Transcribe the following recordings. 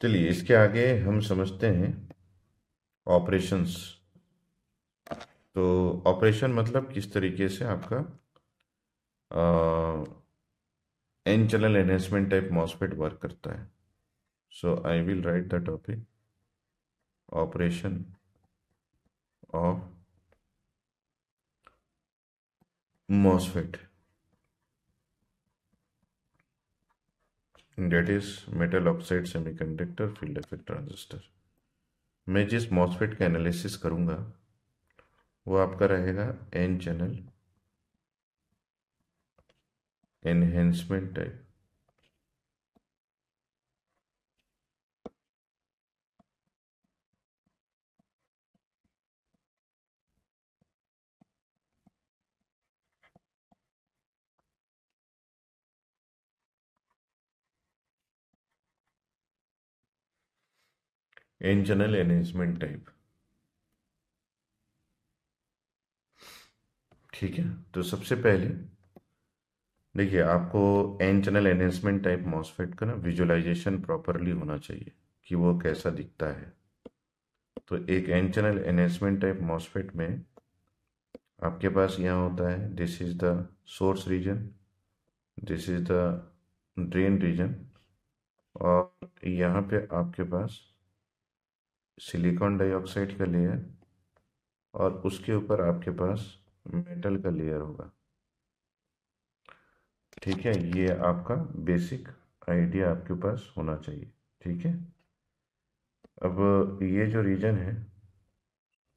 चलिए इसके आगे हम समझते हैं ऑपरेशंस। तो ऑपरेशन मतलब किस तरीके से आपका N channel enhancement type MOSFET work करता है। So I will write the topic operation of MOSFET, that is metal oxide semiconductor field effect transistor. मैं जिस मॉसफेट का एनालिसिस करूंगा वो आपका रहेगा N channel enhancement type. N channel enhancement type, ठीक है। तो सबसे पहले देखिए आपको N channel enhancement type MOSFET का ना विजुअलाइजेशन प्रॉपरली होना चाहिए कि वो कैसा दिखता है। तो एक n channel enhancement type MOSFET में आपके पास यहाँ होता है, this is the source region, this is the drain region, और यहाँ पे आपके पास सिलिकॉन डाइऑक्साइड का लेयर और उसके ऊपर आपके पास मेटल का लेयर होगा। ठीक है, ये आपका बेसिक आइडिया आपके पास होना चाहिए। ठीक है, अब ये जो रीजन है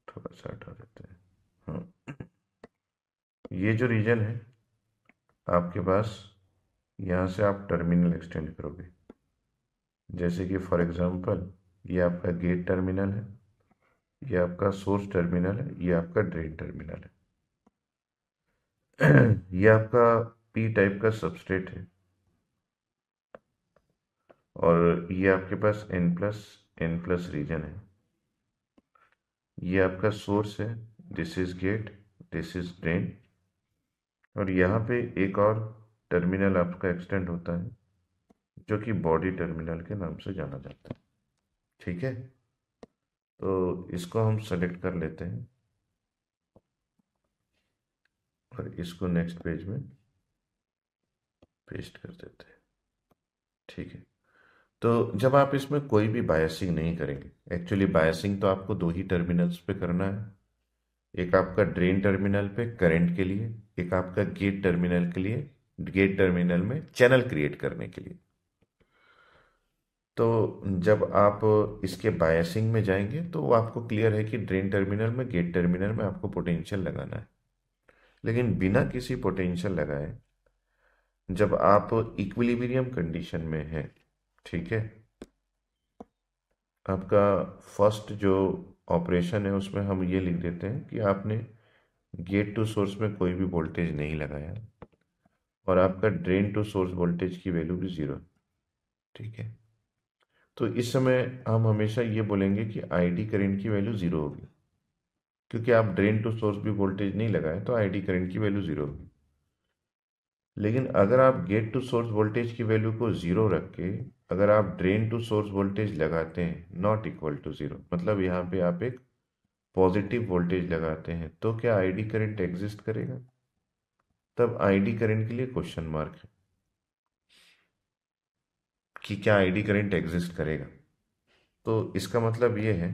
थोड़ा सा हटा देते हैं। हाँ, ये जो रीजन है आपके पास, यहाँ से आप टर्मिनल एक्सटेंड करोगे। जैसे कि फॉर एग्जांपल ये आपका गेट टर्मिनल है, ये आपका सोर्स टर्मिनल है, ये आपका ड्रेन टर्मिनल है। ये आपका पी टाइप का सबस्ट्रेट है और ये आपके पास एन प्लस रीजन है। ये आपका सोर्स है, this is get, this is drain, और यहाँ पे एक और टर्मिनल आपका एक्सटेंड होता है जो कि बॉडी टर्मिनल के नाम से जाना जाता है। ठीक है, तो इसको हम सेलेक्ट कर लेते हैं और इसको नेक्स्ट पेज में पेस्ट कर देते हैं। ठीक है, तो जब आप इसमें कोई भी बायसिंग नहीं करेंगे, एक्चुअली बायसिंग तो आपको दो ही टर्मिनल्स पे करना है, एक आपका ड्रेन टर्मिनल पे करंट के लिए, एक आपका गेट टर्मिनल के लिए, गेट टर्मिनल में चैनल क्रिएट करने के लिए। तो जब आप इसके बायसिंग में जाएंगे तो वो आपको क्लियर है कि ड्रेन टर्मिनल में गेट टर्मिनल में आपको पोटेंशियल लगाना है। लेकिन बिना किसी पोटेंशियल लगाए जब आप इक्विलिब्रियम कंडीशन में हैं, ठीक है, आपका फर्स्ट जो ऑपरेशन है उसमें हम ये लिख देते हैं कि आपने गेट टू सोर्स में कोई भी वोल्टेज नहीं लगाया और आपका ड्रेन टू सोर्स वोल्टेज की वैल्यू भी जीरो। ठीक है, तो इस समय हम हमेशा ये बोलेंगे कि आईडी करंट की वैल्यू जीरो होगी, क्योंकि आप ड्रेन टू सोर्स भी वोल्टेज नहीं लगाए तो आईडी करंट की वैल्यू जीरो होगी। लेकिन अगर आप गेट टू सोर्स वोल्टेज की वैल्यू को जीरो रख के अगर आप ड्रेन टू सोर्स वोल्टेज लगाते हैं नॉट इक्वल टू जीरो, मतलब यहाँ पे आप एक पॉजिटिव वोल्टेज लगाते हैं, तो क्या आईडी करंट एग्जिस्ट करेगा? तब आईडी करंट के लिए क्वेश्चन मार्क है कि क्या आईडी करंट एग्जिस्ट करेगा। तो इसका मतलब ये है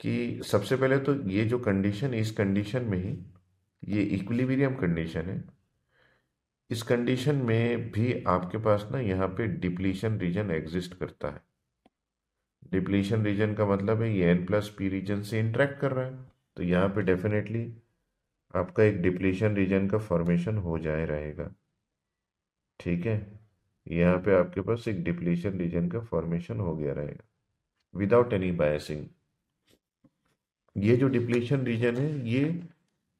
कि सबसे पहले तो ये जो कंडीशन है, इस कंडीशन में ही ये इक्विलिब्रियम कंडीशन है, इस कंडीशन में भी आपके पास ना यहाँ पे डिप्लीशन रीजन एग्जिस्ट करता है। डिप्लीशन रीजन का मतलब है ये एन प्लस पी रीजन से इंटरेक्ट कर रहा है, तो यहाँ पे डेफिनेटली आपका एक डिप्लीशन रीजन का फॉर्मेशन हो जाए रहेगा। ठीक है, यहाँ पे आपके पास एक डिप्लीशन रीजन का फॉर्मेशन हो गया रहेगा विदाउट एनी बायसिंग। ये जो डिप्लीशन रीजन है ये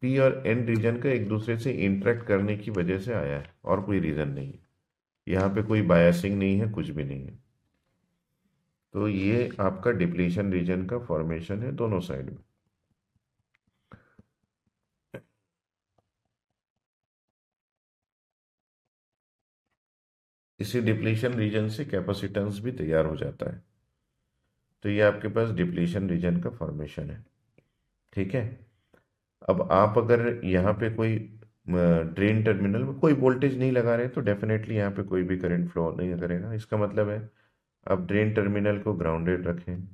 पी और एन रीजन का एक दूसरे से इंटरेक्ट करने की वजह से आया है और कोई रीजन नहीं है। यहाँ पे कोई बायसिंग नहीं है, कुछ भी नहीं है। तो ये आपका डिप्लीशन रीजन का फॉर्मेशन है दोनों साइड में। इसी डिप्लीशन रीजन से कैपेसिटेंस भी तैयार हो जाता है। तो ये आपके पास डिप्लीशन रीजन का फॉर्मेशन है। ठीक है। अब आप अगर यहाँ पे कोई ड्रेन टर्मिनल में कोई वोल्टेज नहीं लगा रहे तो डेफिनेटली यहाँ पे कोई भी करंट फ्लो नहीं करेगा। इसका मतलब है आप ड्रेन टर्मिनल को ग्राउंडेड रखें,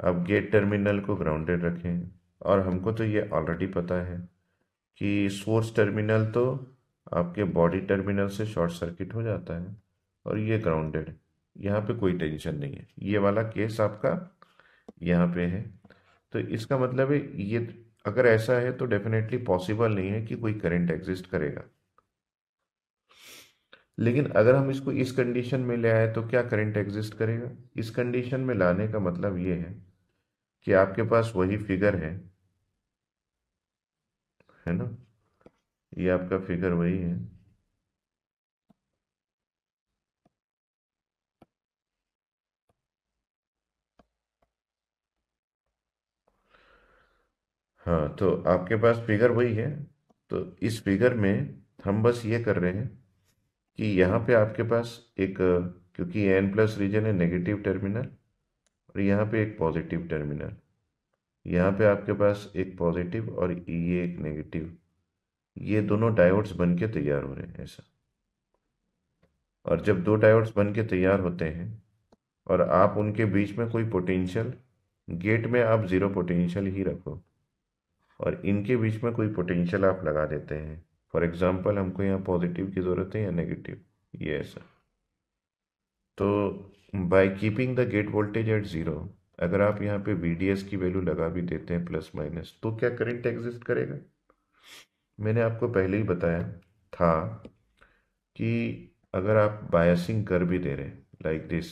आप गेट टर्मिनल को ग्राउंडेड रखें, और हमको तो ये ऑलरेडी पता है कि सोर्स टर्मिनल तो आपके बॉडी टर्मिनल से शॉर्ट सर्किट हो जाता है और ये ग्राउंडेड है। यहाँ पे कोई टेंशन नहीं है, ये वाला केस आपका यहाँ पे है। तो इसका मतलब है ये अगर ऐसा है तो डेफिनेटली पॉसिबल नहीं है कि कोई करंट एग्जिस्ट करेगा। लेकिन अगर हम इसको इस कंडीशन में ले आए तो क्या करंट एग्जिस्ट करेगा? इस कंडीशन में लाने का मतलब ये है कि आपके पास वही फिगर है ना, ये आपका फिगर वही है। हाँ, तो आपके पास फिगर वही है। तो इस फिगर में हम बस ये कर रहे हैं कि यहाँ पे आपके पास एक क्योंकि एन प्लस रीजन है नेगेटिव टर्मिनल, और यहाँ पे एक पॉजिटिव टर्मिनल, यहाँ पे आपके पास एक पॉजिटिव और ये एक नेगेटिव, ये दोनों डायोड्स बन के तैयार हो रहे हैं ऐसा। और जब दो डायोड्स बन के तैयार होते हैं और आप उनके बीच में कोई पोटेंशियल, गेट में आप जीरो पोटेंशियल ही रखो और इनके बीच में कोई पोटेंशियल आप लगा देते हैं, फॉर एग्जांपल हमको यहाँ पॉजिटिव की ज़रूरत है या नेगेटिव, ये ऐसा। तो by keeping the gate voltage at zero, अगर आप यहाँ पे VDS की वैल्यू लगा भी देते हैं प्लस माइनस, तो क्या करंट एग्जिस्ट करेगा? मैंने आपको पहले ही बताया था कि अगर आप बायसिंग कर भी दे रहे हैं लाइक दिस,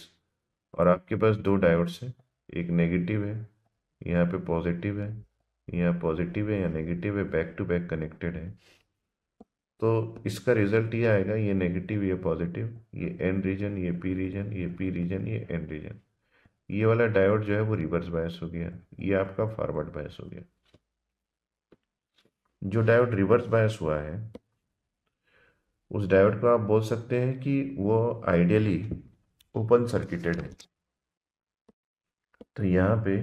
और आपके पास दो डायोड्स हैं, एक नेगेटिव है, यहाँ पे पॉजिटिव है, यहाँ पॉजिटिव है या नेगेटिव है, बैक टू बैक कनेक्टेड है, तो इसका रिजल्ट ये आएगा, ये नेगेटिव ये पॉजिटिव, ये एन रीजन ये पी रीजन, ये पी रीजन ये एन रीजन, ये वाला डायोड जो है वो रिवर्स बायस हो गया, ये आपका फॉरवर्ड बायस हो गया। जो डायोड रिवर्स बायस हुआ है उस डायोड को आप बोल सकते हैं कि वो आइडियली ओपन सर्किटेड है। तो यहाँ पे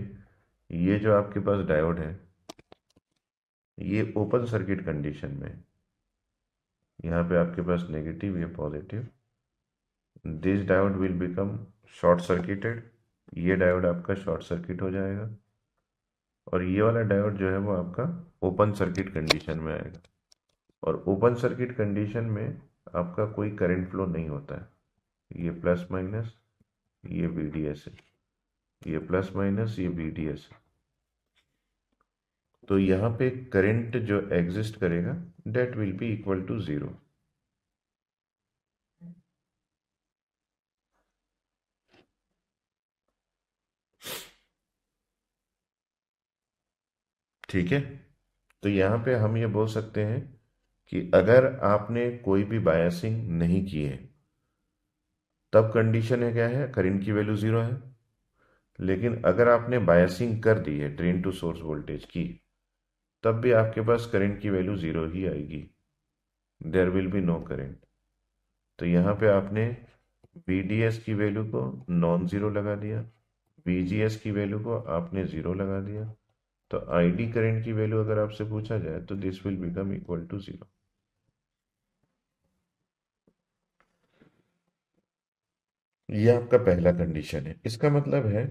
ये जो आपके पास डायोड है ये ओपन सर्किट कंडीशन में है। यहाँ पे आपके पास नेगेटिव ये positive, this diode will become short circuited, ये डायोड आपका शॉर्ट सर्किट हो जाएगा और ये वाला डायोड जो है वो आपका ओपन सर्किट कंडीशन में आएगा। और ओपन सर्किट कंडीशन में आपका कोई करंट फ्लो नहीं होता है, ये प्लस माइनस ये VDS है, ये प्लस माइनस ये VDS है। तो यहाँ पे करंट जो एग्जिस्ट करेगा that will be equal to zero. ठीक है। तो यहाँ पे हम ये बोल सकते हैं कि अगर आपने कोई भी बायसिंग नहीं की है तब कंडीशन है क्या है, करंट की वैल्यू जीरो है। लेकिन अगर आपने बायसिंग कर दी है ड्रेन टू सोर्स वोल्टेज की, तब भी आपके पास करंट की वैल्यू जीरो ही आएगी, there will be no current. तो यहाँ पे आपने VDS की वैल्यू को नॉन जीरो लगा दिया, VGS की वैल्यू को आपने जीरो लगा दिया, तो ID करंट की वैल्यू अगर आपसे पूछा जाए तो this will become equal to zero. ये आपका पहला कंडीशन है। इसका मतलब है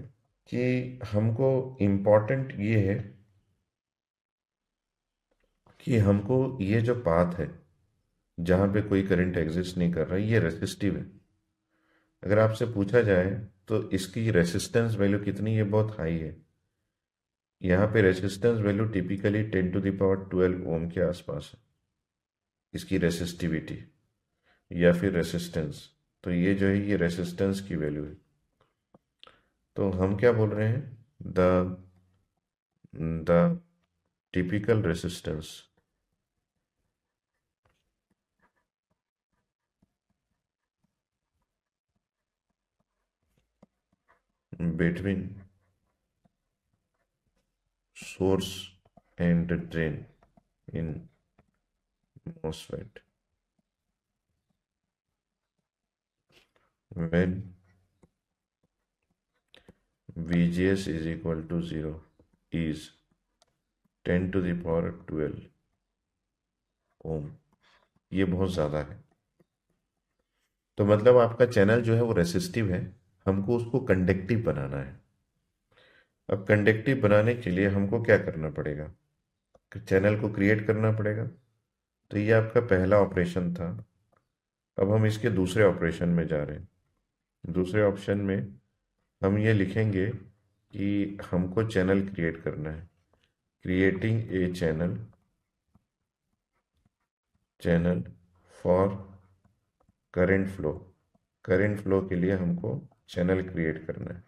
कि हमको इम्पॉर्टेंट ये है कि हमको ये जो पाथ है जहाँ पे कोई करंट एग्जिस्ट नहीं कर रहा है ये रेसिस्टिव है। अगर आपसे पूछा जाए तो इसकी रेसिस्टेंस वैल्यू कितनी है, बहुत हाई है। यहाँ पे resistance value typically 10 to the power 12 ओम के आसपास है इसकी रेसिस्टिविटी या फिर रेसिस्टेंस। तो ये जो है ये रेसिस्टेंस की वैल्यू है। तो हम क्या बोल रहे हैं, the typical resistance between source and drain in MOSFET when VGS is equal to 0 is 10⁻12 ohm. ये बहुत ज़्यादा है। तो मतलब आपका चैनल जो है वो रेसिस्टिव है, हमको उसको कंडक्टिव बनाना है। अब कंडक्टिव बनाने के लिए हमको क्या करना पड़ेगा? चैनल को क्रिएट करना पड़ेगा। तो ये आपका पहला ऑपरेशन था। अब हम इसके दूसरे ऑपरेशन में जा रहे हैं। दूसरे ऑप्शन में हम ये लिखेंगे कि हमको चैनल क्रिएट करना है। Creating a channel for current flow. Current flow के लिए हमको चैनल क्रिएट करना है।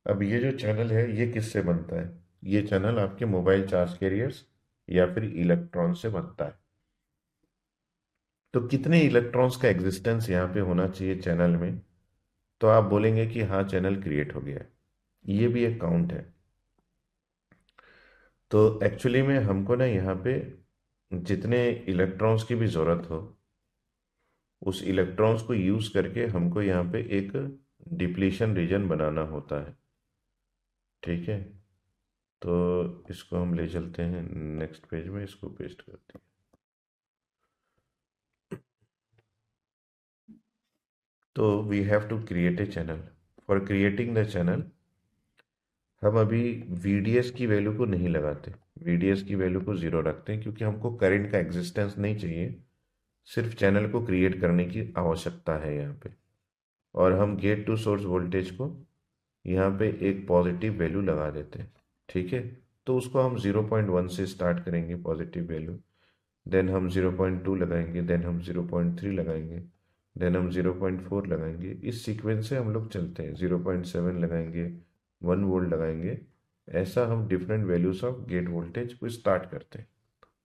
अब ये जो चैनल है ये किससे बनता है? ये चैनल आपके मोबाइल चार्ज कैरियर्स या फिर इलेक्ट्रॉन से बनता है। तो कितने इलेक्ट्रॉन्स का एग्जिस्टेंस यहाँ पे होना चाहिए चैनल में? तो आप बोलेंगे कि हाँ चैनल क्रिएट हो गया है। ये भी एक काउंट है। तो एक्चुअली में हमको ना यहाँ पे जितने इलेक्ट्रॉन्स की भी ज़रूरत हो, उस इलेक्ट्रॉन्स को यूज़ करके हमको यहाँ पे एक डिप्लीशन रीजन बनाना होता है। ठीक है, तो इसको हम ले चलते हैं नेक्स्ट पेज में, इसको पेस्ट करते हैं। तो we have to create a channel. For creating the channel हम अभी VDS की वैल्यू को नहीं लगाते, VDS की वैल्यू को ज़ीरो रखते हैं, क्योंकि हमको करंट का एग्जिस्टेंस नहीं चाहिए, सिर्फ चैनल को क्रिएट करने की आवश्यकता है यहाँ पे। और हम गेट टू सोर्स वोल्टेज को यहाँ पे एक पॉजिटिव वैल्यू लगा देते हैं। ठीक है, तो उसको हम 0.1 से स्टार्ट करेंगे पॉजिटिव वैल्यू, देन हम 0.2 लगाएंगे, देन हम 0.3 लगाएंगे, देन हम 0.4 लगाएंगे। इस सीक्वेंस से हम लोग चलते हैं। 0.7 लगाएंगे, 1 वोल्ट लगाएंगे। ऐसा हम different values of gate voltage को स्टार्ट करते हैं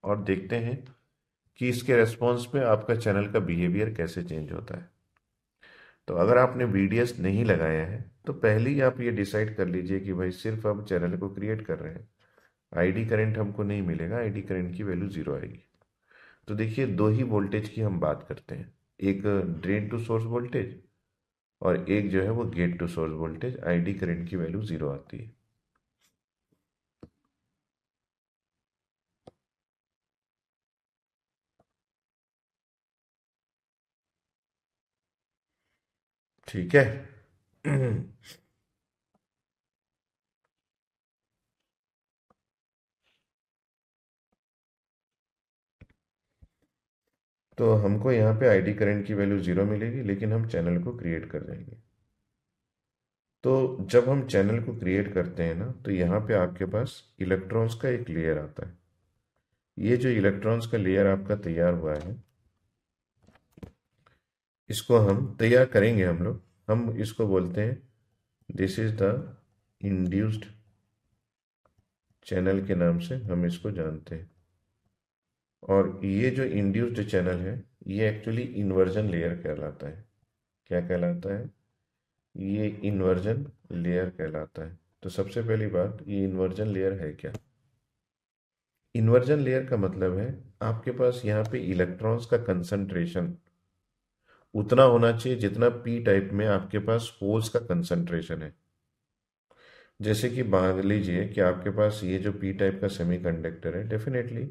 और देखते हैं कि इसके रेस्पॉन्स पे आपका चैनल का बिहेवियर कैसे चेंज होता है। तो अगर आपने VDS नहीं लगाया है तो पहले ही आप ये डिसाइड कर लीजिए कि भाई सिर्फ हम चैनल को क्रिएट कर रहे हैं, ID करंट हमको नहीं मिलेगा, ID करंट की वैल्यू ज़ीरो आएगी। तो देखिए दो ही वोल्टेज की हम बात करते हैं, एक ड्रेन टू सोर्स वोल्टेज और एक जो है वो gate to source voltage. ID current की वैल्यू ज़ीरो आती है। ठीक है। तो हमको यहाँ पे ID करंट की वैल्यू ज़ीरो मिलेगी, लेकिन हम चैनल को क्रिएट कर देंगे। तो जब हम चैनल को क्रिएट करते हैं ना, तो यहाँ पे आपके पास इलेक्ट्रॉन्स का एक लेयर आता है। ये जो इलेक्ट्रॉन्स का लेयर आपका तैयार हुआ है, इसको हम तैयार करेंगे हम लोग। हम इसको बोलते हैं, this is the induced channel के नाम से हम इसको जानते हैं। और ये जो इंड्यूस्ड चैनल है, ये एक्चुअली इन्वर्जन लेयर कहलाता है। क्या कहलाता है? ये इन्वर्जन लेयर कहलाता है। तो सबसे पहली बात, ये इन्वर्जन लेयर है क्या? इन्वर्जन लेयर का मतलब है आपके पास यहाँ पे इलेक्ट्रॉन्स का कंसंट्रेशन उतना होना चाहिए जितना पी टाइप में आपके पास होल्स का कंसंट्रेशन है। जैसे कि मान लीजिए कि आपके पास ये जो पी टाइप का सेमीकंडक्टर है, डेफिनेटली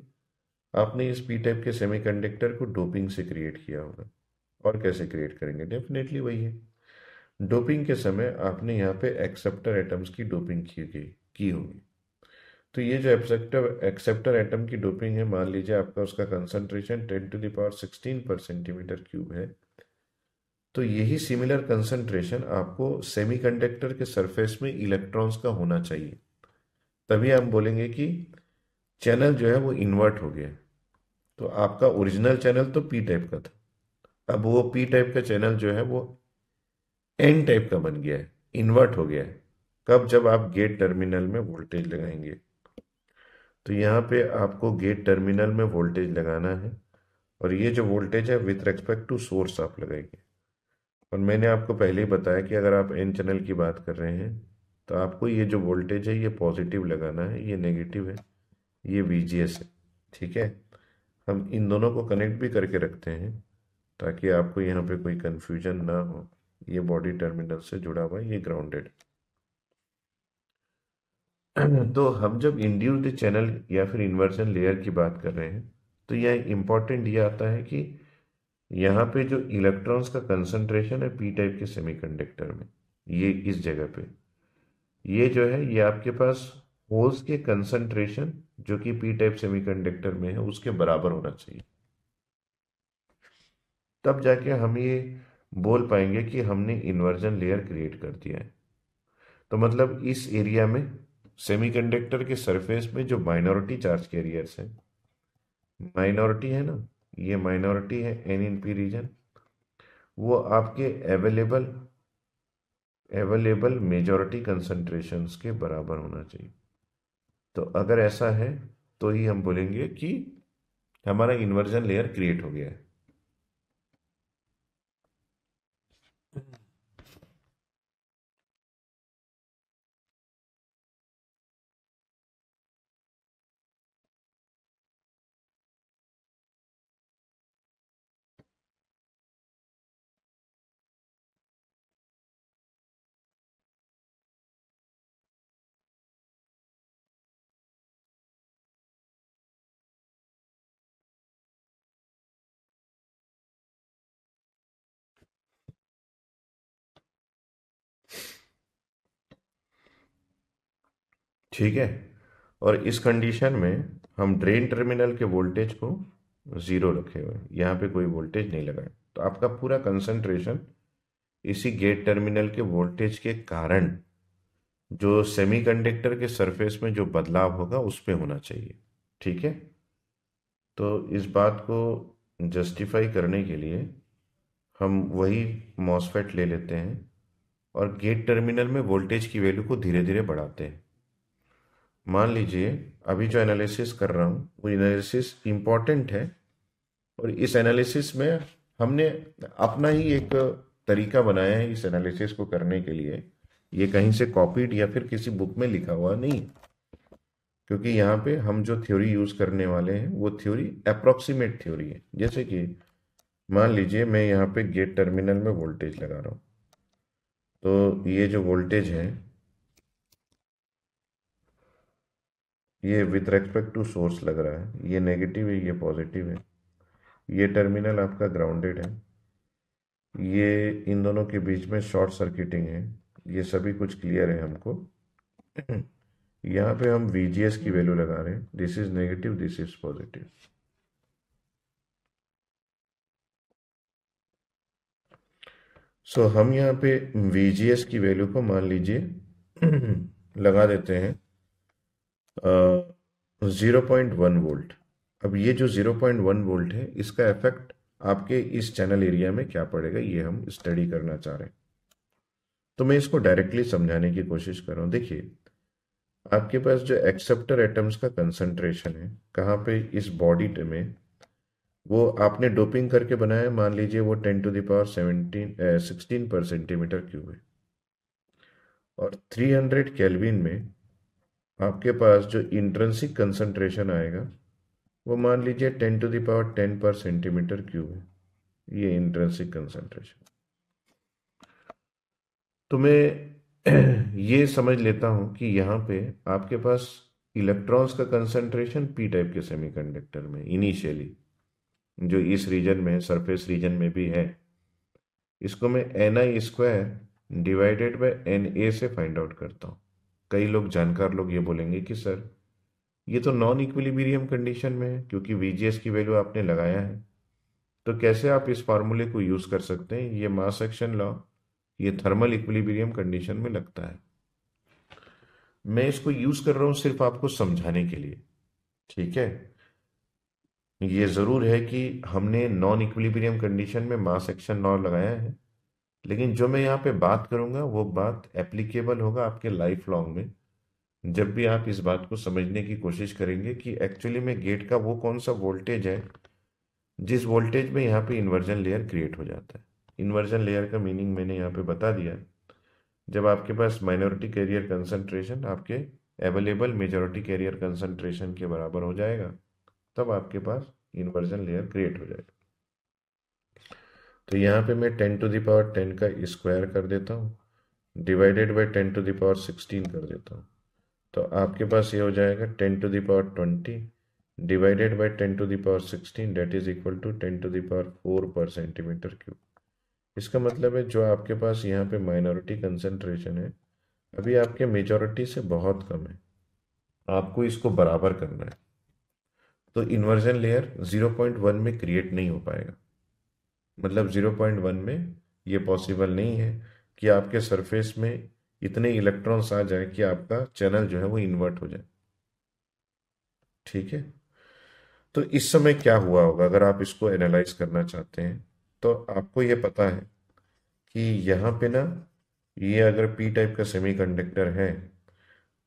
आपने इस पी टाइप के सेमीकंडक्टर को डोपिंग से क्रिएट किया होगा। और कैसे क्रिएट करेंगे? डेफिनेटली वही है, डोपिंग के समय आपने यहाँ पे एक्सेप्टर एटम्स की डोपिंग की होगी। तो ये जो एक्सेप्टर एक्सेप्टर एटम की डोपिंग है, मान लीजिए आपका उसका कंसंट्रेशन 10⁻16 पर सेंटीमीटर क्यूब है। तो यही सिमिलर कंसंट्रेशन आपको सेमीकंडक्टर के सरफेस में इलेक्ट्रॉन्स का होना चाहिए। तभी हम बोलेंगे कि चैनल जो है वो इन्वर्ट हो गया। तो आपका ओरिजिनल चैनल तो पी टाइप का था, अब वो पी टाइप का चैनल जो है वो एन टाइप का बन गया है, इन्वर्ट हो गया है। कब? जब आप गेट टर्मिनल में वोल्टेज लगाएंगे। तो यहाँ पे आपको गेट टर्मिनल में वोल्टेज लगाना है, और ये जो वोल्टेज है विथ रेस्पेक्ट टू सोर्स आप लगाएंगे। और मैंने आपको पहले ही बताया कि अगर आप एन चैनल की बात कर रहे हैं तो आपको ये जो वोल्टेज है ये पॉजिटिव लगाना है, ये नेगेटिव है, ये VGS है। ठीक है, हम इन दोनों को कनेक्ट भी करके रखते हैं ताकि आपको यहाँ पे कोई कंफ्यूजन ना हो। ये बॉडी टर्मिनल से जुड़ा हुआ है, ये ग्राउंडेड। तो हम जब इंड्यूस्ड चैनल या फिर इन्वर्जन लेयर की बात कर रहे हैं, तो यह इंपॉर्टेंट ये आता है कि यहाँ पे जो इलेक्ट्रॉन्स का कंसंट्रेशन है पी टाइप के सेमीकंडक्टर में, ये इस जगह पे, ये जो है ये आपके पास होल्स के कंसंट्रेशन जो कि पी टाइप सेमीकंडक्टर में है उसके बराबर होना चाहिए। तब जाके हम ये बोल पाएंगे कि हमने इन्वर्जन लेयर क्रिएट कर दिया है। तो मतलब इस एरिया में सेमीकंडक्टर के सरफेस में जो माइनॉरिटी चार्ज कैरियर्स हैं, माइनॉरिटी है ना, ये माइनॉरिटी है एन इन पी रीजन, वो आपके अवेलेबल अवेलेबल मेजॉरिटी कंसंट्रेशंस के बराबर होना चाहिए। तो अगर ऐसा है तो ही हम बोलेंगे कि हमारा इन्वर्जन लेयर क्रिएट हो गया है। ठीक है। और इस कंडीशन में हम ड्रेन टर्मिनल के वोल्टेज को ज़ीरो रखे हुए हैं, यहाँ पे कोई वोल्टेज नहीं लगाए, तो आपका पूरा कंसंट्रेशन इसी गेट टर्मिनल के वोल्टेज के कारण जो सेमीकंडक्टर के सरफेस में जो बदलाव होगा उस पे होना चाहिए। ठीक है। तो इस बात को जस्टिफाई करने के लिए हम वही मॉसफेट ले लेते हैं और गेट टर्मिनल में वोल्टेज की वैल्यू को धीरे धीरे बढ़ाते हैं। मान लीजिए अभी जो एनालिसिस कर रहा हूँ वो एनालिसिस इम्पॉर्टेंट है, और इस एनालिसिस में हमने अपना ही एक तरीका बनाया है इस एनालिसिस को करने के लिए। ये कहीं से कॉपीड या फिर किसी बुक में लिखा हुआ नहीं, क्योंकि यहाँ पे हम जो थ्योरी यूज करने वाले हैं वो थ्योरी अप्रोक्सीमेट थ्योरी है। जैसे कि मान लीजिए मैं यहाँ पे गेट टर्मिनल में वोल्टेज लगा रहा हूँ, तो ये जो वोल्टेज है ये विथ रेस्पेक्ट टू सोर्स लग रहा है, ये नेगेटिव है, ये पॉजिटिव है, ये टर्मिनल आपका ग्राउंडेड है, ये इन दोनों के बीच में शॉर्ट सर्किटिंग है, ये सभी कुछ क्लियर है हमको। यहाँ पे हम VGS की वैल्यू लगा रहे हैं, this is negative, this is positive. So हम यहाँ पे VGS की वैल्यू को मान लीजिए लगा देते हैं 0.1 वोल्ट। अब ये जो 0.1 वोल्ट है इसका इफेक्ट आपके इस चैनल एरिया में क्या पड़ेगा ये हम स्टडी करना चाह रहे हैं। तो मैं इसको डायरेक्टली समझाने की कोशिश कर रहा हूँ। देखिए आपके पास जो एक्सेप्टर एटम्स का कंसंट्रेशन है कहाँ पे, इस बॉडी में, वो आपने डोपिंग करके बनाया, मान लीजिए वो 10⁻16 पर सेंटीमीटर क्यूब है। और 300 केल्विन में आपके पास जो इंट्रिंसिक कंसंट्रेशन आएगा वो मान लीजिए 10⁻10 पर सेंटीमीटर क्यूब है, ये इंट्रिंसिक कंसंट्रेशन। तो मैं ये समझ लेता हूं कि यहाँ पे आपके पास इलेक्ट्रॉन्स का कंसंट्रेशन पी टाइप के सेमीकंडक्टर में इनिशियली जो इस रीजन में सरफेस रीजन में भी है, इसको मैं Ni² डिवाइडेड बाय Na से फाइंड आउट करता हूँ। कई लोग जानकार लोग ये बोलेंगे कि सर ये तो नॉन इक्विलिब्रियम कंडीशन में है क्योंकि VGS की वैल्यू आपने लगाया है, तो कैसे आप इस फार्मूले को यूज कर सकते हैं, ये मास एक्शन लॉ ये थर्मल इक्विलिब्रियम कंडीशन में लगता है। मैं इसको यूज कर रहा हूं सिर्फ आपको समझाने के लिए। ठीक है। ये जरूर है कि हमने नॉन इक्विलिब्रियम कंडीशन में मास एक्शन लॉ लगाया है, लेकिन जो मैं यहाँ पे बात करूंगा वो बात एप्लीकेबल होगा आपके लाइफ लॉन्ग में, जब भी आप इस बात को समझने की कोशिश करेंगे कि एक्चुअली में गेट का वो कौन सा वोल्टेज है जिस वोल्टेज में यहाँ पे इन्वर्जन लेयर क्रिएट हो जाता है। इन्वर्जन लेयर का मीनिंग मैंने यहाँ पे बता दिया। जब आपके पास माइनॉरिटी कैरियर कंसंट्रेशन आपके अवेलेबल मेजॉरिटी कैरियर कंसंट्रेशन के बराबर हो जाएगा, तब आपके पास इन्वर्जन लेयर क्रिएट हो जाएगा। तो यहाँ पे मैं 10⁻10 का स्क्वायर कर देता हूँ, डिवाइडेड बाई 10⁻16 कर देता हूँ। तो आपके पास ये हो जाएगा 10⁻20 divided by 10⁻16 that is equal to 10⁴ per centimetre cube. इसका मतलब है जो आपके पास यहाँ पे माइनॉरिटी कंसेंट्रेशन है अभी आपके मेजॉरिटी से बहुत कम है, आपको इसको बराबर करना है। तो इन्वर्जन लेयर 0.1 में क्रिएट नहीं हो पाएगा, मतलब 0.1 में ये पॉसिबल नहीं है कि आपके सरफेस में इतने इलेक्ट्रॉन्स आ जाए कि आपका चैनल जो है वो इन्वर्ट हो जाए। ठीक है, तो इस समय क्या हुआ होगा अगर आप इसको एनालाइज करना चाहते हैं, तो आपको ये पता है कि यहाँ पे ना, ये अगर पी टाइप का सेमीकंडक्टर है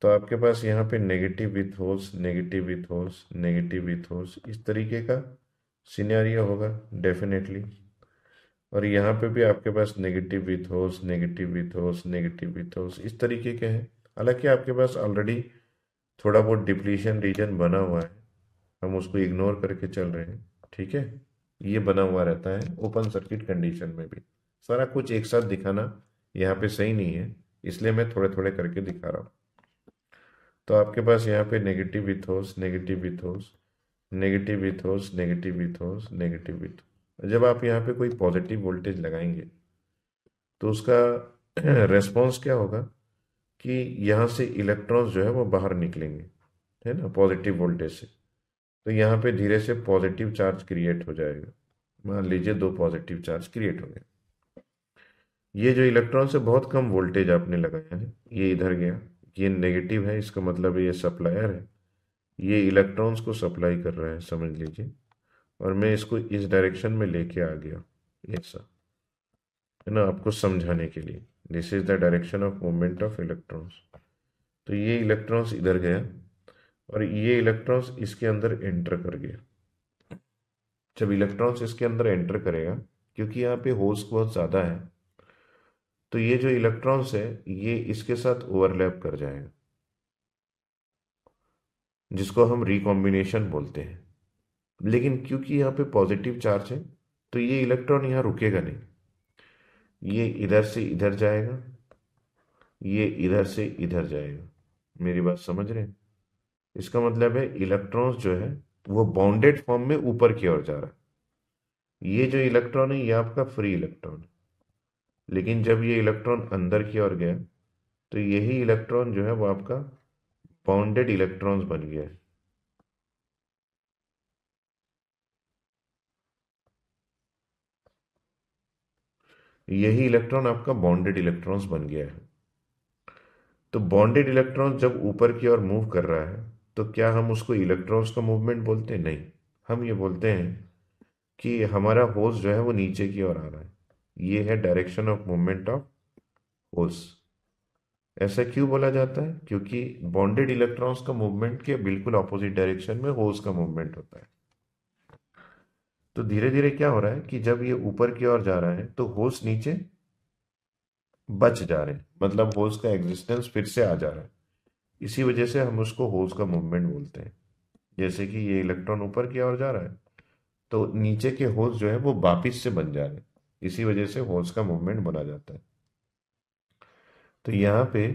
तो आपके पास यहाँ पे negative with holes, negative with holes, negative with holes, इस तरीके का सिनेरियो होगा डेफिनेटली। और यहाँ पे भी आपके पास negative with holes, negative with holes, negative with holes, इस तरीके के हैं। हालांकि आपके पास ऑलरेडी थोड़ा बहुत डिप्लीशन रीजन बना हुआ है, हम उसको इग्नोर करके चल रहे हैं। ठीक है, ये बना हुआ रहता है ओपन सर्किट कंडीशन में भी। सारा कुछ एक साथ दिखाना यहाँ पे सही नहीं है, इसलिए मैं थोड़े थोड़े करके दिखा रहा हूँ। तो आपके पास यहाँ पे negative with holes, negative with holes, negative with holes, negative with holes, negative with, जब आप यहाँ पे कोई पॉजिटिव वोल्टेज लगाएंगे तो उसका रेस्पॉन्स क्या होगा कि यहाँ से इलेक्ट्रॉन्स जो है वो बाहर निकलेंगे, है ना, पॉजिटिव वोल्टेज से। तो यहाँ पे धीरे से पॉजिटिव चार्ज क्रिएट हो जाएगा, मान लीजिए दो पॉजिटिव चार्ज क्रिएट हो गए। ये जो इलेक्ट्रॉन से बहुत कम वोल्टेज आपने लगाया है ये इधर गया, ये नेगेटिव है, इसका मतलब ये सप्लायर है, ये इलेक्ट्रॉन्स को सप्लाई कर रहा है समझ लीजिए, और मैं इसको इस डायरेक्शन में लेके आ गया ऐसा, है ना, आपको समझाने के लिए। This is the direction of movement of electrons. तो ये इलेक्ट्रॉन्स इधर गया और ये इलेक्ट्रॉन्स इसके अंदर एंटर कर गया। जब इलेक्ट्रॉन्स इसके अंदर एंटर करेगा, क्योंकि यहाँ पे होल्स बहुत ज़्यादा है, तो ये जो इलेक्ट्रॉन्स है ये इसके साथ ओवरलैप कर जाएगा, जिसको हम रिकॉम्बिनेशन बोलते हैं। लेकिन क्योंकि यहाँ पे पॉजिटिव चार्ज है तो ये इलेक्ट्रॉन यहाँ रुकेगा नहीं, ये इधर से इधर जाएगा, ये इधर से इधर जाएगा। मेरी बात समझ रहे हैं? इसका मतलब है इलेक्ट्रॉन्स जो है वो बाउंडेड फॉर्म में ऊपर की ओर जा रहा है। ये जो इलेक्ट्रॉन है ये आपका फ्री इलेक्ट्रॉन है, लेकिन जब ये इलेक्ट्रॉन अंदर की ओर गया तो यही इलेक्ट्रॉन जो है वो आपका बाउंडेड इलेक्ट्रॉन्स बन गया है। यही इलेक्ट्रॉन आपका बॉन्डेड इलेक्ट्रॉन्स बन गया है। तो बॉन्डेड इलेक्ट्रॉन जब ऊपर की ओर मूव कर रहा है तो क्या हम उसको इलेक्ट्रॉन्स का मूवमेंट बोलते हैं? नहीं, हम ये बोलते हैं कि हमारा होल्स जो है वो नीचे की ओर आ रहा है, ये है direction of movement of holes. ऐसा क्यों बोला जाता है? क्योंकि बॉन्डेड इलेक्ट्रॉन्स का मूवमेंट के बिल्कुल ऑपोजिट डायरेक्शन में होल्स का मूवमेंट होता है। तो धीरे धीरे क्या हो रहा है कि जब ये ऊपर की ओर जा रहा है तो होल्स नीचे बच जा रहे हैं, मतलब होल्स का एग्जिस्टेंस फिर से आ जा रहा है। इसी वजह से हम उसको होल्स का मूवमेंट बोलते हैं। जैसे कि ये इलेक्ट्रॉन ऊपर की ओर जा रहा है तो नीचे के होल्स जो है वो वापिस से बन जा रहे हैं, इसी वजह से होल्स का मूवमेंट बना जाता है। तो यहाँ पे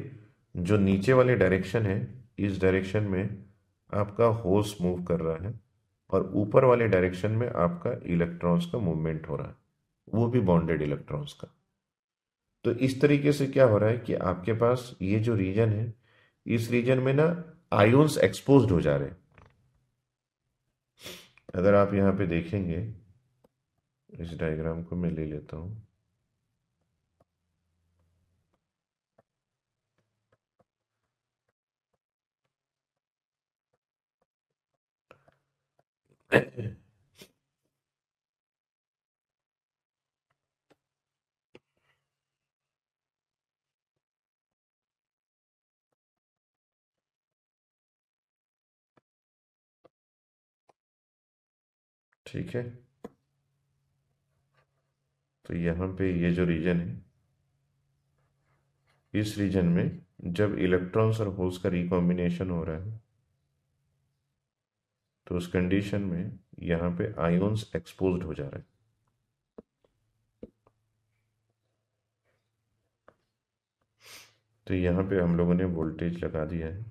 जो नीचे वाले डायरेक्शन है, इस डायरेक्शन में आपका होल्स मूव कर रहा है और ऊपर वाले डायरेक्शन में आपका इलेक्ट्रॉन्स का मूवमेंट हो रहा है, वो भी बॉन्डेड इलेक्ट्रॉन्स का। तो इस तरीके से क्या हो रहा है कि आपके पास ये जो रीजन है, इस रीजन में ना आयोन्स एक्सपोज्ड हो जा रहे हैं। अगर आप यहाँ पे देखेंगे, इस डायग्राम को मैं ले लेता हूँ। ठीक है, तो यहाँ पे ये जो रीजन है, इस रीजन में जब इलेक्ट्रॉन्स और होल्स का रिकॉम्बिनेशन हो रहा है तो उस कंडीशन में यहाँ पे आयोन्स एक्सपोज्ड हो जा रहे हैं। तो यहाँ पे हम लोगों ने वोल्टेज लगा दिया है,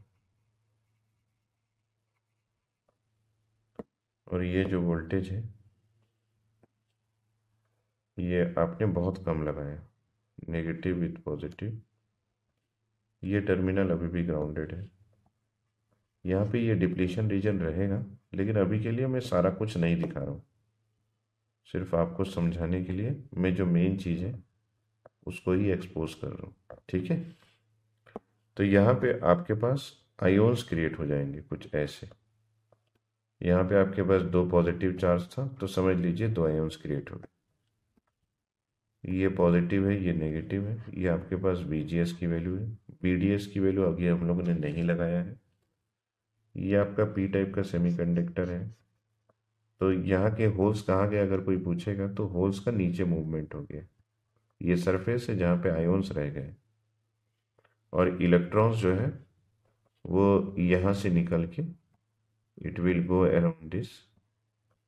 और ये जो वोल्टेज है ये आपने बहुत कम लगाया, नेगेटिव विथ पॉजिटिव। ये टर्मिनल अभी भी ग्राउंडेड है। यहाँ पे ये डिप्लीशन रीजन रहेगा, लेकिन अभी के लिए मैं सारा कुछ नहीं दिखा रहा हूँ, सिर्फ आपको समझाने के लिए मैं जो मेन चीज़ है उसको ही एक्सपोज कर रहा हूँ, ठीक है। तो यहाँ पे आपके पास आयोन्स क्रिएट हो जाएंगे कुछ ऐसे। यहाँ पे आपके पास दो पॉजिटिव चार्ज था, तो समझ लीजिए दो आयोन्स क्रिएट हो गए। ये पॉजिटिव है, ये नेगेटिव है। ये आपके पास VGS की वैल्यू है। VDS की वैल्यू अभी हम लोगों ने नहीं लगाया है। ये आपका पी टाइप का सेमीकंडक्टर है। तो यहाँ के होल्स कहाँ गए अगर कोई पूछेगा, तो होल्स का नीचे मूवमेंट हो गया। ये सरफेस है जहाँ पे आयोन्स रह गए, और इलेक्ट्रॉन्स जो है वो यहाँ से निकल के it will go around this,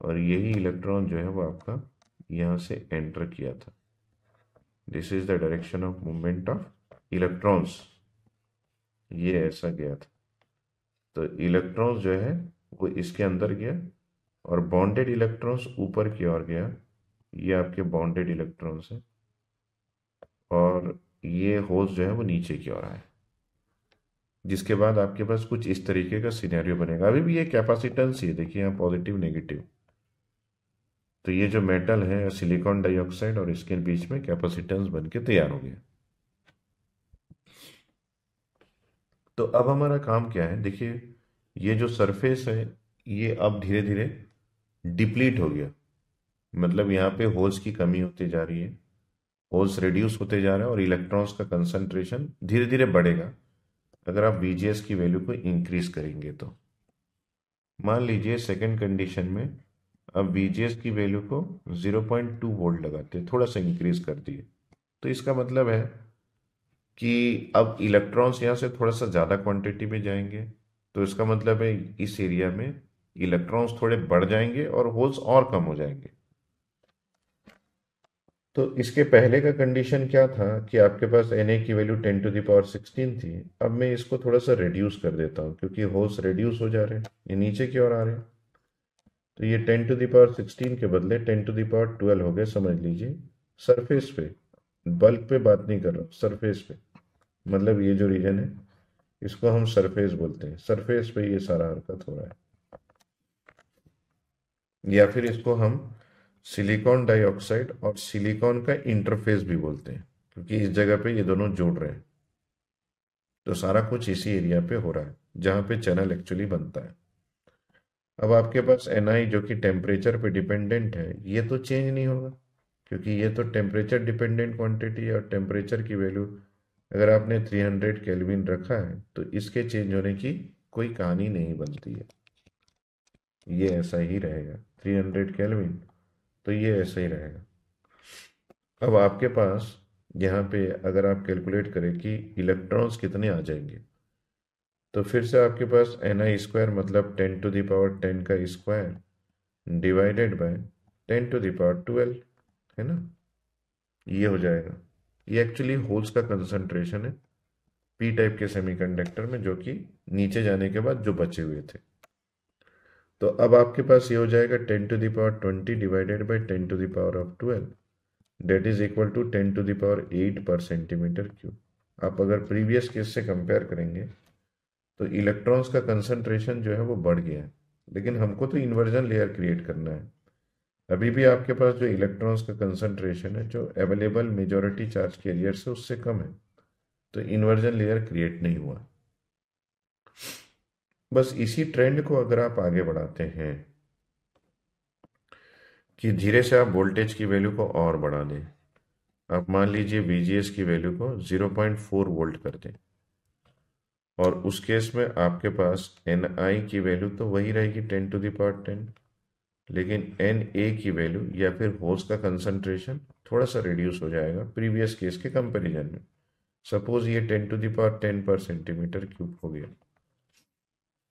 और यही इलेक्ट्रॉन जो है वो आपका यहाँ से एंटर किया था। This is the direction of movement of electrons. ये ऐसा गया था। तो इलेक्ट्रॉन्स जो है वो इसके अंदर गया, और बॉन्डेड इलेक्ट्रॉन्स ऊपर की ओर गया। ये आपके बॉन्डेड इलेक्ट्रॉन्स हैं, और ये होल्स जो है वो नीचे की ओर आए, जिसके बाद आपके पास कुछ इस तरीके का सिनेरियो बनेगा। अभी भी ये कैपेसिटेंस ही है, देखिए यहाँ पॉजिटिव नेगेटिव। तो ये जो मेटल है सिलिकॉन डाइऑक्साइड, और इसके बीच में कैपेसिटेंस बन के तैयार हो गया। तो अब हमारा काम क्या है, देखिए ये जो सरफेस है ये अब धीरे धीरे डिप्लीट हो गया। मतलब यहाँ पे होल्स की कमी होती जा रही है, होल्स रिड्यूस होते जा रहे हैं, और इलेक्ट्रॉन्स का कंसंट्रेशन धीरे धीरे बढ़ेगा अगर आप VGS की वैल्यू को इंक्रीज करेंगे। तो मान लीजिए सेकेंड कंडीशन में अब VGS की वैल्यू को 0.2 वोल्ट लगाते हैं, थोड़ा सा इंक्रीज कर दिए। तो इसका मतलब है कि अब इलेक्ट्रॉन्स यहाँ से थोड़ा सा ज़्यादा क्वांटिटी में जाएंगे। तो इसका मतलब है इस एरिया में इलेक्ट्रॉन्स थोड़े बढ़ जाएंगे और होल्स और कम हो जाएंगे। तो इसके पहले का कंडीशन क्या था कि आपके पास Na की वैल्यू 10⁻16 थी। अब मैं इसको थोड़ा सा रिड्यूस कर देता हूँ, क्योंकि होल्स रिड्यूस हो जा रहे हैं, ये नीचे की ओर आ रहे हैं। तो ये 10⁻16 के बदले 10⁻12 हो गए, समझ लीजिए। सरफेस पे, बल्क पे बात नहीं कर रहा हूँ, सरफेस पे। मतलब ये जो रीजन है इसको हम सरफेस बोलते हैं। सरफेस पे ये सारा हरकत हो रहा है, या फिर इसको हम सिलिकॉन डाइऑक्साइड और सिलिकॉन का इंटरफेस भी बोलते हैं, क्योंकि इस जगह पे ये दोनों जुड़ रहे हैं। तो सारा कुछ इसी एरिया पे हो रहा है जहाँ पे चैनल एक्चुअली बनता है। अब आपके पास Ni जो कि टेम्परेचर पे डिपेंडेंट है, ये तो चेंज नहीं होगा, क्योंकि ये तो टेम्परेचर डिपेंडेंट क्वांटिटी है। और टेम्परेचर की वैल्यू अगर आपने 300 केल्विन रखा है तो इसके चेंज होने की कोई कहानी नहीं बनती है। ये ऐसा ही रहेगा 300 केल्विन, तो ये ऐसा ही रहेगा। अब आपके पास यहाँ पे अगर आप कैलकुलेट करें कि इलेक्ट्रॉन्स कितने आ जाएंगे, तो फिर से आपके पास Ni² मतलब 10⁻10 का स्क्वायर डिवाइडेड बाय 10⁻12 है ना। ये हो जाएगा। ये एक्चुअली होल्स का कंसंट्रेशन है पी टाइप के सेमीकंडक्टर में, जो कि नीचे जाने के बाद जो बचे हुए थे। तो अब आपके पास ये हो जाएगा 10⁻20 divided by 10⁻12, that is equal to 10⁸ per centimetre cube. आप अगर प्रीवियस केस से कंपेयर करेंगे तो इलेक्ट्रॉन्स का कंसंट्रेशन जो है वो बढ़ गया है, लेकिन हमको तो इन्वर्जन लेयर क्रिएट करना है। अभी भी आपके पास जो इलेक्ट्रॉन्स का कंसंट्रेशन है जो अवेलेबल मेजॉरिटी चार्ज कैरियर से उससे कम है, तो इन्वर्जन लेयर क्रिएट नहीं हुआ। बस इसी ट्रेंड को अगर आप आगे बढ़ाते हैं कि धीरे से आप वोल्टेज की वैल्यू को और बढ़ा दें, आप मान लीजिए VGS की वैल्यू को 0.4 वोल्ट कर दें, और उस केस में आपके पास Ni की वैल्यू तो वही रहेगी 10⁻10, लेकिन Na की वैल्यू या फिर होल्स का कंसंट्रेशन थोड़ा सा रिड्यूस हो जाएगा प्रीवियस केस के कंपैरिजन में। सपोज ये 10⁻10 पर सेंटीमीटर क्यूब हो गया।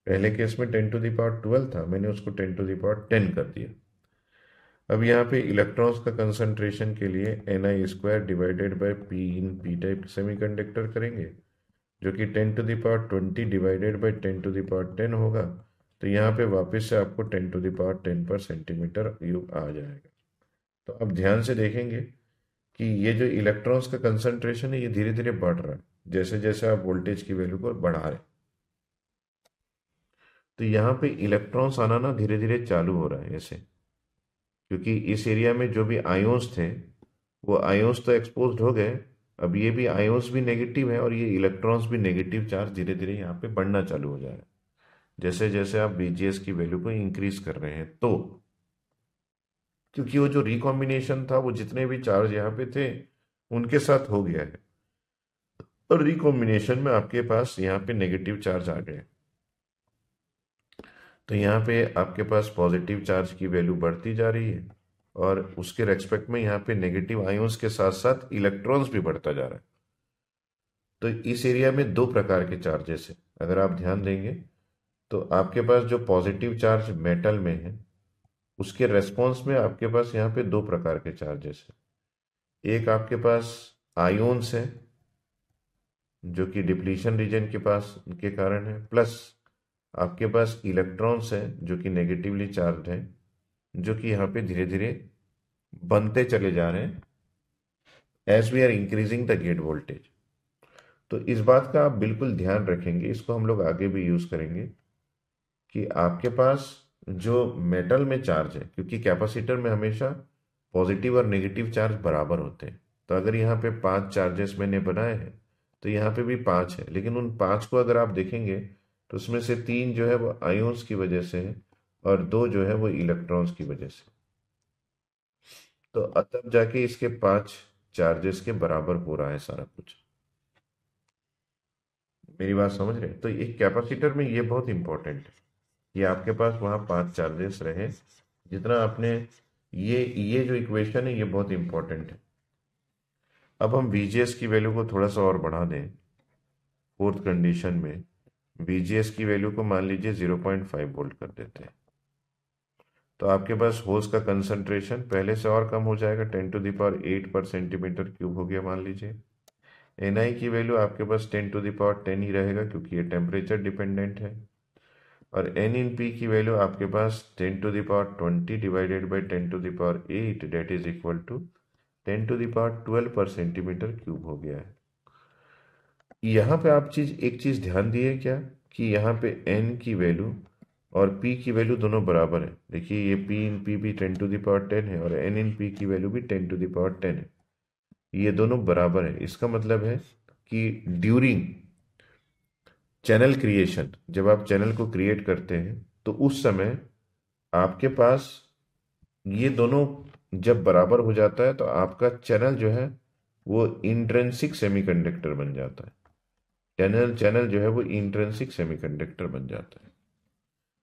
पहले केस में 10⁻12 था, मैंने उसको 10⁻10 कर दिया। अब यहाँ पे इलेक्ट्रॉन्स का कंसंट्रेशन के लिए Ni² divided by P in P type semiconductor करेंगे, जो कि 10⁻20 डिवाइडेड बाई 10⁻10 होगा। तो यहाँ पे वापस से आपको 10⁻10 पर सेंटीमीटर क्यूब आ जाएगा। तो आप ध्यान से देखेंगे कि ये जो इलेक्ट्रॉन्स का कंसंट्रेशन है ये धीरे धीरे बढ़ रहा है जैसे जैसे आप वोल्टेज की वैल्यू को बढ़ा रहे हैं। तो यहाँ पे इलेक्ट्रॉन्स आना ना धीरे धीरे चालू हो रहा है ऐसे, क्योंकि इस एरिया में जो भी आयोन्स थे वो आयोन्स तो एक्सपोज्ड हो गए। अब ये भी आयोन्स भी नेगेटिव है और ये इलेक्ट्रॉन्स भी नेगेटिव चार्ज धीरे धीरे यहाँ पे बढ़ना चालू हो जा रहा है जैसे जैसे आप बीजीएस की वैल्यू को इंक्रीज कर रहे हैं। तो क्योंकि वो जो रिकॉम्बिनेशन था वो जितने भी चार्ज यहाँ पे थे उनके साथ हो गया है और रिकॉम्बिनेशन में आपके पास यहाँ पे नेगेटिव चार्ज आ गए। तो यहाँ पे आपके पास पॉजिटिव चार्ज की वैल्यू बढ़ती जा रही है और उसके रेस्पेक्ट में यहाँ पे नेगेटिव आयोन्स के साथ साथ इलेक्ट्रॉन्स भी बढ़ता जा रहा है। तो इस एरिया में दो प्रकार के चार्जेस है, अगर आप ध्यान देंगे तो आपके पास जो पॉजिटिव चार्ज मेटल में है उसके रेस्पॉन्स में आपके पास यहाँ पे दो प्रकार के चार्जेस है। एक आपके पास आयोन्स है जो कि डिप्लीशन रीजन के पास के कारण है, प्लस आपके पास इलेक्ट्रॉन्स हैं जो कि नेगेटिवली चार्ज हैं जो कि यहाँ पे धीरे धीरे बनते चले जा रहे हैं as we are increasing the gate voltage. तो इस बात का आप बिल्कुल ध्यान रखेंगे, इसको हम लोग आगे भी यूज करेंगे कि आपके पास जो मेटल में चार्ज है, क्योंकि कैपेसिटर में हमेशा पॉजिटिव और नेगेटिव चार्ज बराबर होते हैं। तो अगर यहाँ पे 5 चार्जेस मैंने बनाए हैं तो यहाँ पे भी 5 है, लेकिन उन 5 को अगर आप देखेंगे तो उसमें से 3 जो है वो आयोन्स की वजह से है और 2 जो है वो इलेक्ट्रॉन्स की वजह से। तो तब जाके इसके 5 चार्जेस के बराबर हो रहा है सारा कुछ। मेरी बात समझ रहे हैं? तो एक कैपेसिटर में ये बहुत इंपॉर्टेंट है कि आपके पास वहाँ 5 चार्जेस रहे। जितना आपने ये जो इक्वेशन है ये बहुत इंपॉर्टेंट है। अब हम VGS की वैल्यू को थोड़ा सा और बढ़ा दें। फोर्थ कंडीशन में VGS की वैल्यू को मान लीजिए 0.5 वोल्ट कर देते हैं। तो आपके पास होल्स का कंसंट्रेशन पहले से और कम हो जाएगा, 10⁸ पर सेंटीमीटर क्यूब हो गया मान लीजिए। Ni की वैल्यू आपके पास 10⁻10 ही रहेगा क्योंकि ये टेम्परेचर डिपेंडेंट है। और N इन P की वैल्यू आपके पास 10⁻20 divided by 10⁸ that is equal to 10⁻12 per centimetre cube हो गया है। यहाँ पे आप एक चीज ध्यान दिए क्या कि यहाँ पे N की वैल्यू और P की वैल्यू दोनों बराबर है। देखिए ये P इन P भी 10⁻10 है और N इन P की वैल्यू भी 10⁻10 है, ये दोनों बराबर है। इसका मतलब है कि ड्यूरिंग चैनल क्रिएशन, जब आप चैनल को क्रिएट करते हैं तो उस समय आपके पास ये दोनों जब बराबर हो जाता है तो आपका चैनल जो है वो इंट्रिंसिक सेमीकंडक्टर बन जाता है। चैनल चैनल जो है वो इंट्रिंसिक सेमीकंडक्टर बन जाता है।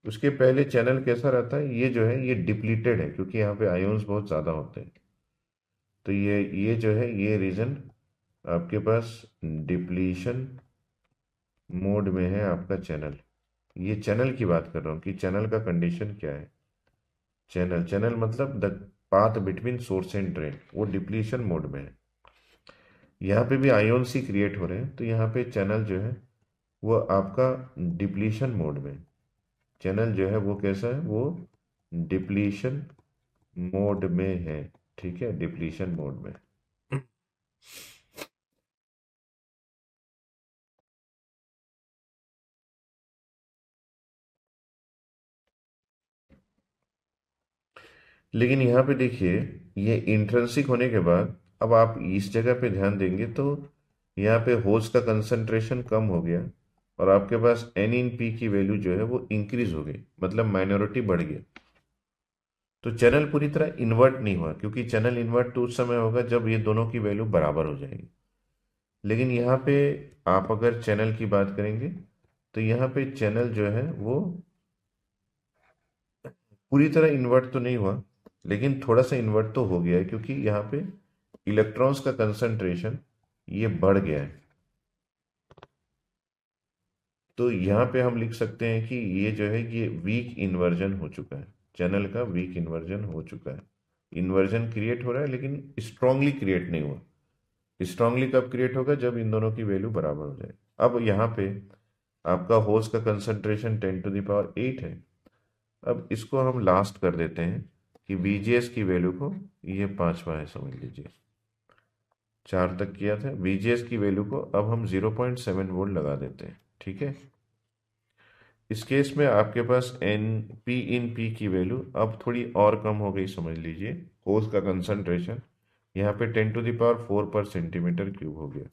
उसके पहले चैनल कैसा रहता है, ये जो है ये डिप्लीटेड है क्योंकि यहाँ पे आयोन्स बहुत ज़्यादा होते हैं। तो ये जो है ये रीजन आपके पास डिप्लीशन मोड में है आपका चैनल। ये चैनल की बात कर रहा हूँ कि चैनल का कंडीशन क्या है। चैनल चैनल मतलब the path between source and drain, वो डिप्लीशन मोड में है। यहाँ पे भी आयोन्स ही क्रिएट हो रहे हैं तो यहाँ पे चैनल जो है वो आपका डिप्लीशन मोड में। चैनल जो है वो कैसा है, वो डिप्लीशन मोड में है। ठीक है, डिप्लीशन मोड में। लेकिन यहाँ पे देखिए ये इंट्रिंसिक होने के बाद अब आप इस जगह पे ध्यान देंगे तो यहाँ पे होल्स का कंसंट्रेशन कम हो गया और आपके पास N इन P की वैल्यू जो है वो इंक्रीज हो गई, मतलब माइनॉरिटी बढ़ गया। तो चैनल पूरी तरह इन्वर्ट नहीं हुआ क्योंकि चैनल इन्वर्ट तो उस समय होगा जब ये दोनों की वैल्यू बराबर हो जाएगी। लेकिन यहाँ पे आप अगर चैनल की बात करेंगे तो यहाँ पे चैनल जो है वो पूरी तरह इन्वर्ट तो नहीं हुआ लेकिन थोड़ा सा इन्वर्ट तो हो गया है क्योंकि यहाँ पे इलेक्ट्रॉन्स का कंसंट्रेशन ये बढ़ गया है। तो यहाँ पे हम लिख सकते हैं कि ये जो है ये वीक इन्वर्जन हो चुका है, चैनल का वीक इन्वर्जन हो चुका है। इन्वर्जन क्रिएट हो रहा है लेकिन स्ट्रांगली क्रिएट नहीं हुआ। स्ट्रांगली कब क्रिएट होगा, जब इन दोनों की वैल्यू बराबर हो जाए। अब यहाँ पे आपका होल्स का कंसंट्रेशन 10⁸ है अब इसको हम लास्ट कर देते हैं कि VGS की वैल्यू को, ये पांचवा है समझ लीजिए, 4 तक किया था। VGS की वैल्यू को अब हम 0.7 वोल्ट लगा देते हैं, ठीक है। इस केस में आपके पास एन पी इन पी की वैल्यू अब थोड़ी और कम हो गई समझ लीजिए। होस का कंसंट्रेशन यहाँ पे 10⁴ पर सेंटीमीटर क्यूब हो गया।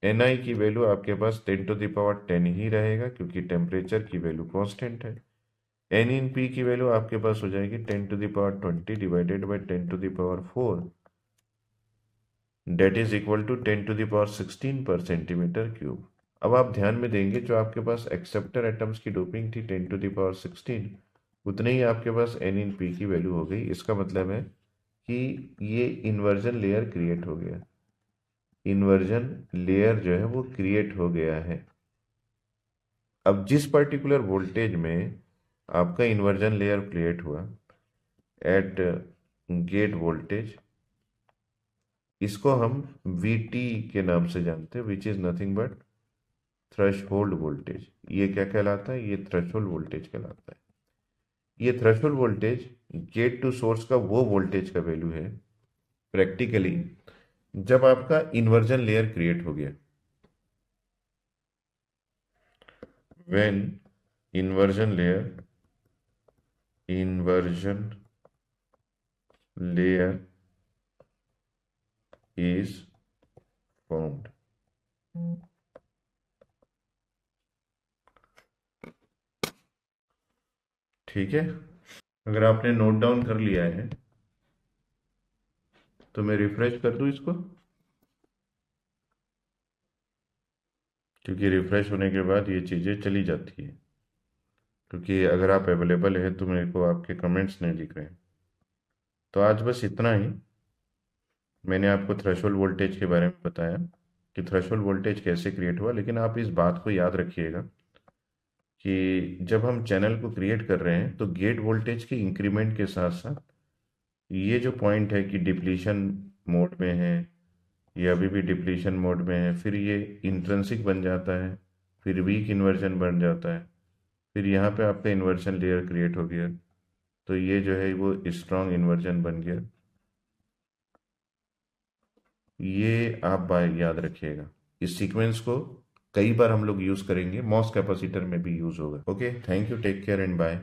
एन आई की वैल्यू आपके पास 10⁻10 ही रहेगा क्योंकि टेम्परेचर की वैल्यू कांस्टेंट है। एन इन पी की वैल्यू आपके पास हो जाएगी 10⁻20 divided by 10⁴ that is equal to 10⁻16 per centimetre cube. अब आप ध्यान में देंगे जो आपके पास एक्सेप्टर एटम्स की डोपिंग थी 10⁻16, उतने ही आपके पास एन इन पी की वैल्यू हो गई। इसका मतलब है कि ये इन्वर्जन लेयर क्रिएट हो गया, इन्वर्जन लेयर जो है वो क्रिएट हो गया है। अब जिस पर्टिकुलर वोल्टेज में आपका इन्वर्जन लेयर क्रिएट हुआ एट गेट वोल्टेज, इसको हम VT के नाम से जानते हैं, which is nothing but threshold voltage. ये क्या कहलाता है? ये थ्रेशोल्ड वोल्टेज कहलाता है। ये threshold voltage gate to source का वो वोल्टेज का वैल्यू है प्रैक्टिकली जब आपका इन्वर्जन लेयर क्रिएट हो गया। When inversion layer is formed. ठीक है, अगर आपने नोट डाउन कर लिया है तो मैं रिफ्रेश कर दूं इसको, क्योंकि रिफ्रेश होने के बाद ये चीज़ें चली जाती है। क्योंकि अगर आप अवेलेबल है तो मेरे को आपके कमेंट्स नहीं दिख रहे हैं। तो आज बस इतना ही। मैंने आपको थ्रेशोल्ड वोल्टेज के बारे में बताया कि थ्रेशोल्ड वोल्टेज कैसे क्रिएट हुआ, लेकिन आप इस बात को याद रखिएगा कि जब हम चैनल को क्रिएट कर रहे हैं तो गेट वोल्टेज के इंक्रीमेंट के साथ साथ ये जो पॉइंट है कि डिप्लीशन मोड में है, ये अभी भी डिप्लीशन मोड में है, फिर ये इंट्रिंसिक बन जाता है, फिर वीक इन्वर्जन बन जाता है, फिर यहाँ पे आपका इन्वर्जन लेयर क्रिएट हो गया, तो ये जो है वो स्ट्रॉन्ग इन्वर्जन बन गया। ये आप बात याद रखिएगा। इस सीक्वेंस को कई बार हम लोग यूज़ करेंगे, मॉस कैपेसिटर में भी यूज़ होगा। Okay, thank you, take care and bye.